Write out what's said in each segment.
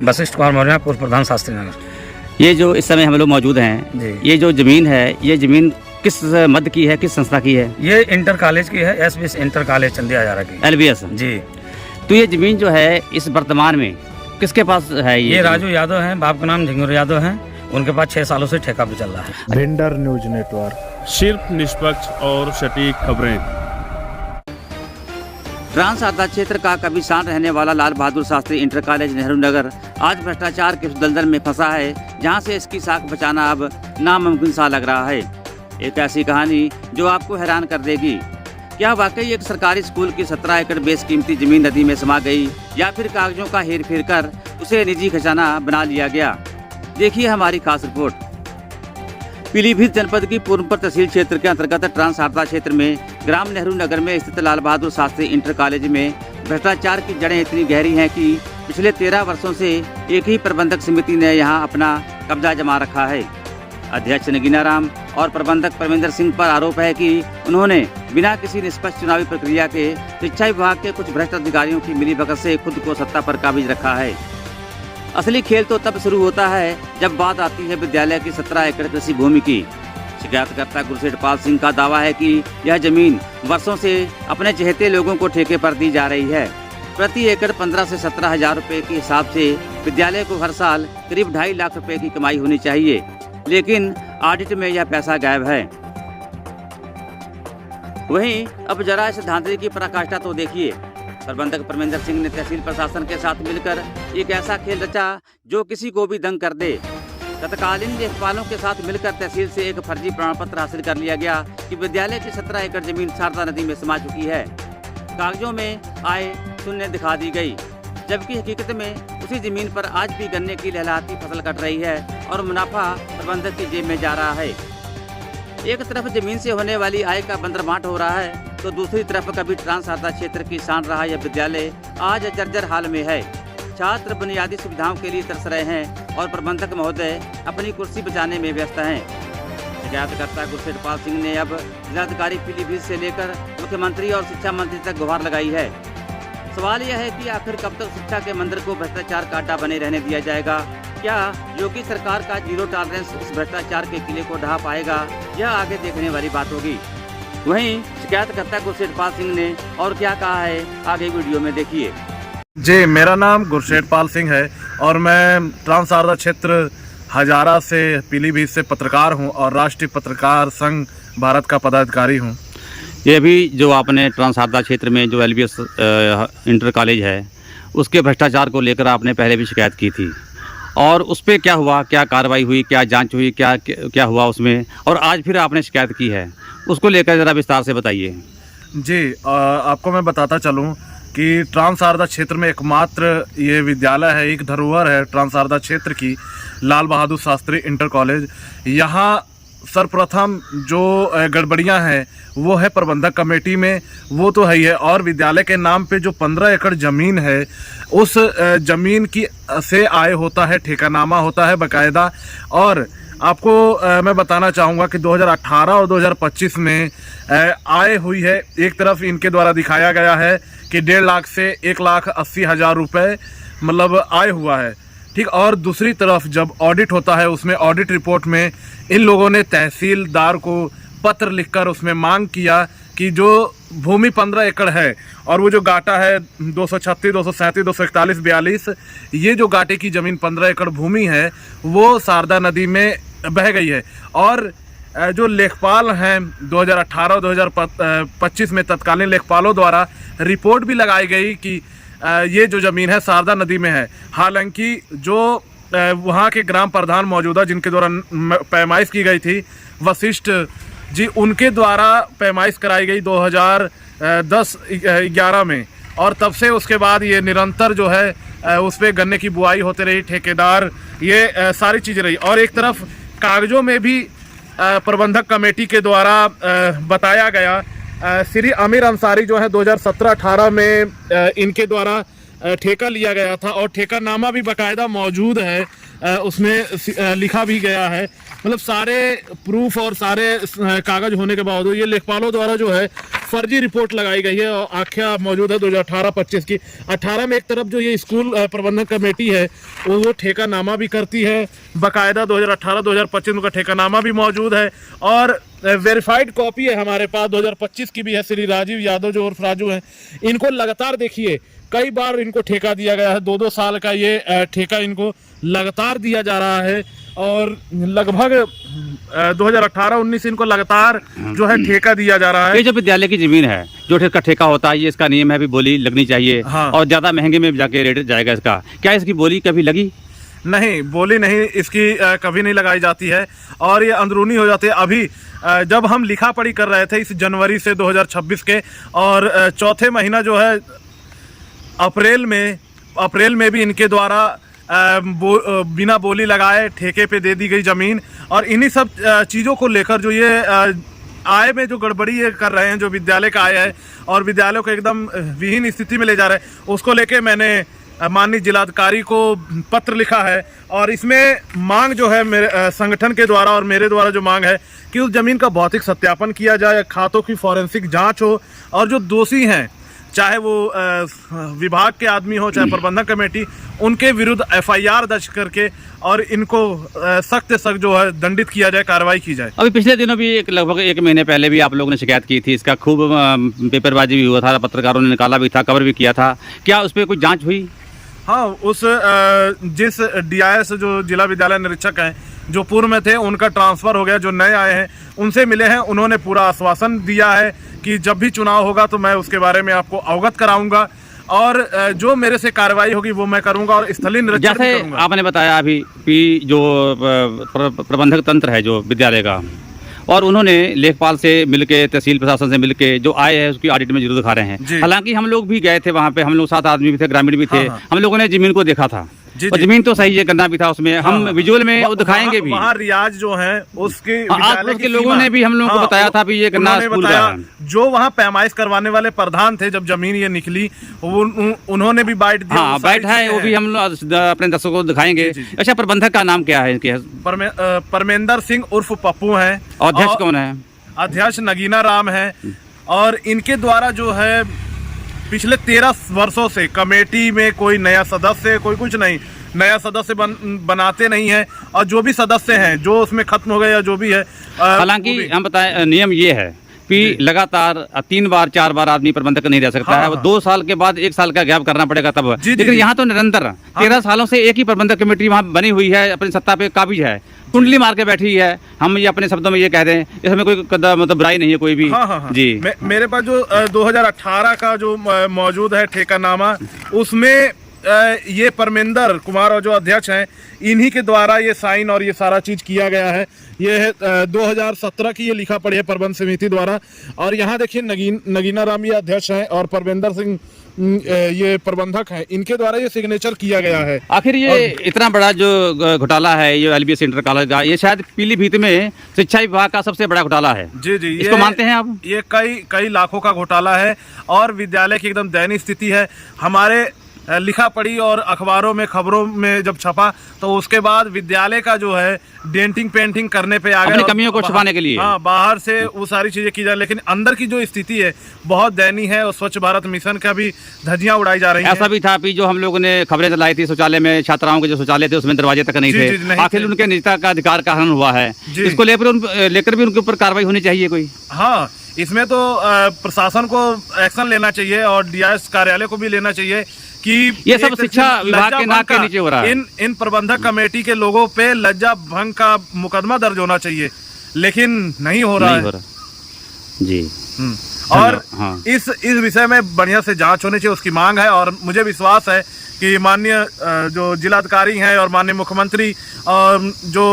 वशिष्ठ कुमार मौर्य, पूर्व प्रधान शास्त्री नगर। ये जो इस समय हम लोग मौजूद हैं, जी, ये जो ज़मीन है, ये ज़मीन किस मध्य की है, किस संस्था की है? ये इंटर कॉलेज की है, एसबीएस इंटर कॉलेज चंदिया हजारा की। LBS। जी, तो ये ज़मीन जो है इस वर्तमान में किसके पास है? ये राजू यादव हैं, बाप का नाम झिंगुर यादव हैं। उनके पास 6 सालों से ठेका पे चल रहा है। भिंडर न्यूज नेटवर्क, सिर्फ निष्पक्ष और सटीक खबरें। ट्रांस शारदा क्षेत्र का कभी शान रहने वाला लाल बहादुर शास्त्री इंटर कॉलेज नेहरू नगर आज भ्रष्टाचार के उस दलदल में फंसा है, जहां से इसकी साख बचाना अब नामुमकिन सा लग रहा है। एक ऐसी कहानी जो आपको हैरान कर देगी। क्या वाकई एक सरकारी स्कूल की 17 एकड़ बेशकीमती जमीन नदी में समा गई, या फिर कागजों का हेर फेर कर उसे निजी खजाना बना लिया गया? देखिए हमारी खास रिपोर्ट। पीलीभीत जनपद की पूर्णपुर तहसील क्षेत्र के अंतर्गत ट्रांस शारदा क्षेत्र में ग्राम नेहरू नगर में स्थित लाल बहादुर शास्त्री इंटर कॉलेज में भ्रष्टाचार की जड़ें इतनी गहरी हैं कि पिछले 13 वर्षों से एक ही प्रबंधक समिति ने यहां अपना कब्जा जमा रखा है। अध्यक्ष नगीना राम और प्रबंधक परविंदर सिंह पर आरोप है कि उन्होंने बिना किसी निष्पक्ष चुनावी प्रक्रिया के शिक्षा विभाग के कुछ भ्रष्ट अधिकारियों की मिलीभगत से खुद को सत्ता पर काबिज रखा है। असली खेल तो तब शुरू होता है जब बात आती है विद्यालय की 17 एकड़ कृषि भूमि की। शिकायतकर्ता गुरसेठ पाल सिंह का दावा है कि यह जमीन वर्षों से अपने चहेते लोगों को ठेके पर दी जा रही है। प्रति एकड़ 15 से 17 हजार रुपए के हिसाब से विद्यालय को हर साल करीब 2.5 लाख रुपए की कमाई होनी चाहिए, लेकिन ऑडिट में यह पैसा गायब है। वहीं अब जरा इस धांधली की पराकाष्ठा तो देखिए। प्रबंधक परविंदर सिंह ने तहसील प्रशासन के साथ मिलकर एक ऐसा खेल रचा जो किसी को भी दंग कर दे। तत्कालीन लेखपालों के साथ मिलकर तहसील से एक फर्जी प्रमाण पत्र हासिल कर लिया गया कि विद्यालय की 17 एकड़ जमीन शारदा नदी में समा चुकी है। कागजों में आय शून्य दिखा दी गई, जबकि हकीकत में उसी जमीन पर आज भी गन्ने की लहलहाती फसल कट रही है और मुनाफा प्रबंधक की जेब में जा रहा है। एक तरफ जमीन से होने वाली आय का बंदरबांट हो रहा है, तो दूसरी तरफ कभी ट्रांस शारदा क्षेत्र की शान रहा यह विद्यालय आज जर्जर हाल में है। छात्र बुनियादी सुविधाओं के लिए तरस रहे हैं और प्रबंधक महोदय अपनी कुर्सी बचाने में व्यस्त हैं। शिकायतकर्ता गुरसेठ पाल सिंह ने अब जिलाधिकारी पीलीभीत से लेकर मुख्यमंत्री और शिक्षा मंत्री तक गुहार लगाई है। सवाल यह है कि आखिर कब तक शिक्षा के मंदिर को भ्रष्टाचार का अड्डा बने रहने दिया जाएगा? क्या योगी सरकार का जीरो टॉलरेंस इस भ्रष्टाचार के किले को ढहा पाएगा? यह आगे देखने वाली बात होगी। वहीं शिकायतकर्ता गुरसेठ पाल सिंह ने और क्या कहा है, आगे वीडियो में देखिए। जी, मेरा नाम गुरसेठ पाल सिंह है और मैं ट्रांस शारदा क्षेत्र हजारा से पीलीभीत से पत्रकार हूं और राष्ट्रीय पत्रकार संघ भारत का पदाधिकारी हूं। ये भी जो आपने ट्रांस शारदा क्षेत्र में जो LBS इंटर कॉलेज है, उसके भ्रष्टाचार को लेकर आपने पहले भी शिकायत की थी, और उस पर क्या हुआ, क्या कार्रवाई हुई, क्या जांच हुई, क्या हुआ उसमें, और आज फिर आपने शिकायत की है, उसको लेकर ज़रा विस्तार से बताइए। जी, आपको मैं बताता चलूं कि ट्रांस शारदा क्षेत्र में एकमात्र ये विद्यालय है, एक धरोहर है ट्रांस शारदा क्षेत्र की, लाल बहादुर शास्त्री इंटर कॉलेज। यहाँ सर्वप्रथम जो गड़बड़ियां हैं वो है प्रबंधक कमेटी में, वो तो है ही है, और विद्यालय के नाम पे जो 15 एकड़ ज़मीन है उस ज़मीन की से आय होता है, ठेकानामा होता है बाकायदा। और आपको मैं बताना चाहूँगा कि 2018 और 2025 में आय हुई है। एक तरफ इनके द्वारा दिखाया गया है कि 1.5 लाख से 1,80,000 रुपये मतलब आय हुआ है, ठीक। और दूसरी तरफ जब ऑडिट होता है उसमें ऑडिट रिपोर्ट में इन लोगों ने तहसीलदार को पत्र लिखकर उसमें मांग किया कि जो भूमि 15 एकड़ है और वो जो गाटा है 236, 237, 241, 42, ये जो गाटे की ज़मीन 15 एकड़ भूमि है वो शारदा नदी में बह गई है। और जो लेखपाल हैं 2018 और 2025 में तत्कालीन लेखपालों द्वारा रिपोर्ट भी लगाई गई कि ये जो ज़मीन है शारदा नदी में है। हालांकि जो वहाँ के ग्राम प्रधान मौजूदा जिनके द्वारा पैमाइश की गई थी, वशिष्ठ जी, उनके द्वारा पैमाइश कराई गई 2010-11 में, और तब से उसके बाद ये निरंतर जो है उस पर गन्ने की बुआई होती रही, ठेकेदार, ये सारी चीज़ें रही। और एक तरफ कागज़ों में भी प्रबंधक कमेटी के द्वारा बताया गया, श्री आमिर अंसारी जो है 2017-18 में इनके द्वारा ठेका लिया गया था और ठेकानामा भी बाकायदा मौजूद है, उसमें लिखा भी गया है, मतलब सारे प्रूफ और सारे कागज होने के बावजूद ये लेखपालों द्वारा जो है फर्जी रिपोर्ट लगाई गई है और आख्या मौजूद है 2018-25 की। 18 में एक तरफ जो ये स्कूल प्रबंधन कमेटी है वो ठेकानामा भी करती है, बाकायदा 2018-2025 का ठेकानामा भी मौजूद है और वेरीफाइड कॉपी है हमारे पास 2025 की भी है। श्री राजीव यादव जो उर्फ राजू हैं, इनको लगातार देखिए कई बार इनको ठेका दिया गया है, 2-2 साल का ये ठेका इनको लगातार दिया जा रहा है और लगभग 2018-19 इनको लगातार जो है ठेका दिया जा रहा है। ये जो विद्यालय की जमीन है जो ठेका होता है, ये इसका नियम है भी बोली लगनी चाहिए। हाँ। और ज्यादा महंगे में जाके रेट जाएगा इसका। क्या इसकी बोली कभी लगी? नहीं, बोली नहीं इसकी कभी नहीं लगाई जाती है और ये अंदरूनी हो जाती है। अभी जब हम लिखा पढ़ी कर रहे थे इस जनवरी से 2026 के और चौथे महीना जो है अप्रैल में भी इनके द्वारा बिना बोली लगाए ठेके पे दे दी गई ज़मीन और इन्हीं सब चीज़ों को लेकर जो ये आय में जो गड़बड़ी ये कर रहे हैं, जो विद्यालय का आय है और विद्यालयों को एकदम विहीन स्थिति में ले जा रहे हैं, उसको लेके मैंने माननीय जिलाधिकारी को पत्र लिखा है और इसमें मांग जो है मेरे संगठन के द्वारा और मेरे द्वारा जो मांग है कि उस ज़मीन का भौतिक सत्यापन किया जाए, खातों की फॉरेंसिक जांच हो और जो दोषी हैं, चाहे वो विभाग के आदमी हो चाहे प्रबंधन कमेटी, उनके विरुद्ध FIR दर्ज करके और इनको सख्त से सख्त जो है दंडित किया जाए, कार्रवाई की जाए। अभी पिछले दिनों भी लगभग 1 महीने पहले भी आप लोगों ने शिकायत की थी, इसका खूब पेपरबाजी भी हुआ था, पत्रकारों ने निकाला भी था, कवर भी किया था। क्या उस पर कुछ जाँच हुई? हाँ, उस जिस DIS जो जिला विद्यालय निरीक्षक हैं जो पूर्व में थे उनका ट्रांसफ़र हो गया, जो नए आए हैं उनसे मिले हैं, उन्होंने पूरा आश्वासन दिया है कि जब भी चुनाव होगा तो मैं उसके बारे में आपको अवगत कराऊंगा और जो मेरे से कार्रवाई होगी वो मैं करूंगा और स्थलीय निरीक्षण भी करूंगा। जैसे आपने बताया अभी कि जो प्रबंधक तंत्र है जो विद्यालय का, और उन्होंने लेखपाल से मिलके, तहसील प्रशासन से मिलके जो आए हैं उसकी ऑडिट में जरूर दिखा रहे हैं। हालांकि हम लोग भी गए थे वहाँ पे, हम लोग 7 आदमी भी थे, ग्रामीण भी थे। हम लोगों ने जमीन को देखा था और जमीन तो सही है, गन्ना भी था उसमें। हम विजुअल में वो दिखाएंगे भी। वहाँ रियाज जो है उसके आसपास के लोगों ने भी हम लोगों को बताया था भी ये गन्ना स्कूल का है। जो वहाँ पैमाइश करवाने वाले प्रधान थे जब जमीन ये निकली उन्होंने भी बाइट दिया। हाँ, बाइट है, वो भी हम लोग अपने दर्शकों को दिखाएंगे। अच्छा, प्रबंधक का नाम क्या है इनके? परमेंद्र सिंह उर्फ पप्पू है। और अध्यक्ष कौन है? अध्यक्ष नगीना राम है और इनके द्वारा जो है पिछले 13 वर्षों से कमेटी में कोई नया सदस्य, कोई कुछ नहीं, नया सदस्य बनाते नहीं है और जो भी सदस्य हैं जो उसमें खत्म हो गए या जो भी है। हालांकि हम बताएं नियम ये है कि लगातार 3 बार 4 बार आदमी प्रबंधक नहीं रह सकता है। वो 2 साल के बाद 1 साल का गैप करना पड़ेगा तब। लेकिन यहाँ तो निरंतर 13 सालों से एक ही प्रबंधक कमेटी वहाँ बनी हुई है, अपनी सत्ता पे काबिज है, कुंडली मार के बैठी है। हम ये अपने शब्दों में ये कह दें, इसमें कोई मतलब बुराई नहीं है कोई भी। हाँ। जी, मेरे पास जो 2018 का जो मौजूद है ठेकानामा, उसमें ये परमेंद्र कुमार और जो अध्यक्ष हैं इन्हीं के द्वारा ये साइन और ये सारा चीज किया गया है। ये है 2017 की ये लिखा पड़ी है प्रबंध समिति द्वारा और यहाँ देखिए नगीना राम ये अध्यक्ष हैं और परमेंद्र सिंह ये प्रबंधक हैं, इनके द्वारा ये सिग्नेचर किया गया है। आखिर ये इतना बड़ा जो घोटाला है ये LBS इंटर कॉलेज का, ये शायद पीलीभीत में शिक्षा विभाग का सबसे बड़ा घोटाला है। जी, इसको मानते हैं आप? ये कई लाखों का घोटाला है और विद्यालय की एकदम दयनीय स्थिति है। हमारे लिखा पढ़ी और अखबारों में खबरों में जब छपा तो उसके बाद विद्यालय का जो है डेंटिंग पेंटिंग करने पे आ गए, अपनी कमियों को छुपाने के लिए। हाँ, बाहर से वो सारी चीजें की जाए, लेकिन अंदर की जो स्थिति है बहुत दयनीय है और स्वच्छ भारत मिशन का भी धज्जियां उड़ाई जा रही हैं। ऐसा भी था कि जो हम लोगों ने खबरें चलाई थी शौचालय में, छात्राओं के जो शौचालय थे उसमें दरवाजे तक नहीं थे। आखिर उनके निजता का अधिकार का हनन हुआ है, इसको लेकर भी उनके ऊपर कार्रवाई होनी चाहिए कोई। हाँ, इसमें तो प्रशासन को एक्शन लेना चाहिए और DIS कार्यालय को भी लेना चाहिए कि ये सब शिक्षा विभाग के नाक के नीचे हो रहा है। इन प्रबंधक कमेटी के लोगों पे लज्जा भंग का मुकदमा दर्ज होना चाहिए, लेकिन नहीं हो रहा है। जी। और इस विषय में बढ़िया से जांच होनी चाहिए, उसकी मांग है और मुझे विश्वास है कि माननीय जो जिलाधिकारी हैं और माननीय मुख्यमंत्री और जो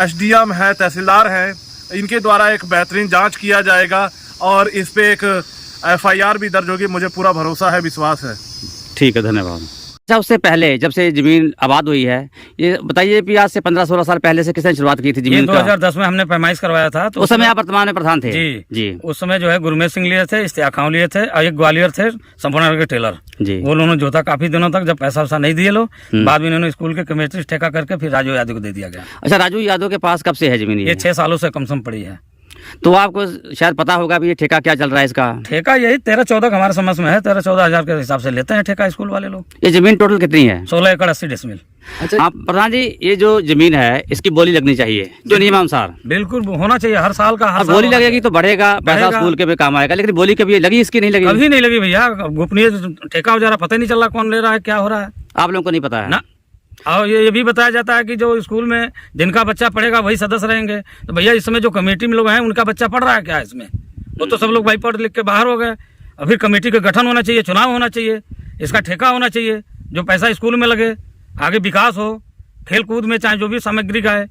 SDM है, तहसीलदार हैं, इनके द्वारा एक बेहतरीन जांच किया जाएगा और इस पे एक FIR भी दर्ज होगी। मुझे पूरा भरोसा है, विश्वास है। ठीक है, धन्यवाद। अच्छा, उससे पहले जब से जमीन आबाद हुई है, ये बताइए कि आज से 15-16 साल पहले से किसने शुरुआत की थी जमीन? 2010 में हमने पैमाइश करवाया था। तो उस समय आप वर्तमान में प्रधान थे? जी। उस समय जो है गुरमेश सिंह लिए थे, इश्तियाक खां लिए थे और एक ग्वालियर थे संपूर्ण के टेलर जी। वो लोगों ने जोता काफी दिनों तक, जब पैसा वैसा नहीं दिए लोग, बाद में इन्होंने स्कूल के कमेटी ठेका करके फिर राजू यादव को दे दिया गया। अच्छा, राजू यादव के पास कब से है जमीन? ये 6 सालों से कम पड़ी है। तो आपको शायद पता होगा भी ये ठेका क्या चल रहा है इसका। ठेका यही 13-14 हमारे समझ में है, 13-14 हजार के हिसाब से लेते हैं ठेका स्कूल वाले लोग। ये जमीन टोटल कितनी है? 16 एकड़ 80 डेसिमल। अच्छा आप प्रधान जी, ये जो जमीन है इसकी बोली लगनी चाहिए जो नियमानुसार। बिल्कुल होना चाहिए, हर साल का, हर साल बोली लगेगी तो बढ़ेगा, पैसा बढ़ेगा। स्कूल के भी काम आएगा, लेकिन बोली कभी लगी इसकी नहीं लगी? कभी नहीं लगी भैया, गोपनीय ठेका वगैरह पता ही नहीं चल रहा कौन ले रहा है, क्या हो रहा है, आप लोगों को नहीं पता है ना। और ये भी बताया जाता है कि जो स्कूल में जिनका बच्चा पढ़ेगा वही सदस्य रहेंगे। तो भैया इसमें जो कमेटी में लोग हैं उनका बच्चा पढ़ रहा है क्या इसमें? वो तो सब लोग भाई पढ़ लिख के बाहर हो गए। और फिर कमेटी का गठन होना चाहिए, चुनाव होना चाहिए, इसका ठेका होना चाहिए, जो पैसा स्कूल में लगे, आगे विकास हो, खेल कूद में चाहे जो भी सामग्री का है